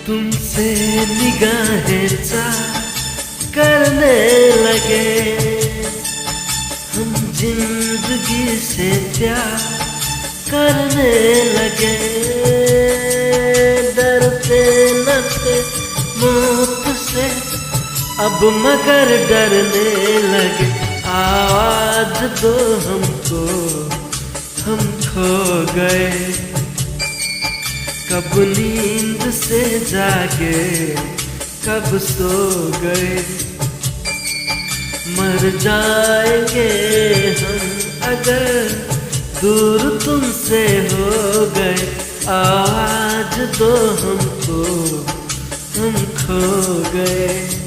तुमसे निगाहें चाह करने लगे, हम जिंदगी से प्यार करने लगे। डरते न थे मौत से अब मगर डरने लगे। आवाज दो हमको, हम खो गए। कब नींद से जागे, कब सो गए। मर जाएंगे हम अगर दूर तुमसे हो गए। आवाज दो हमको, हम खो गए।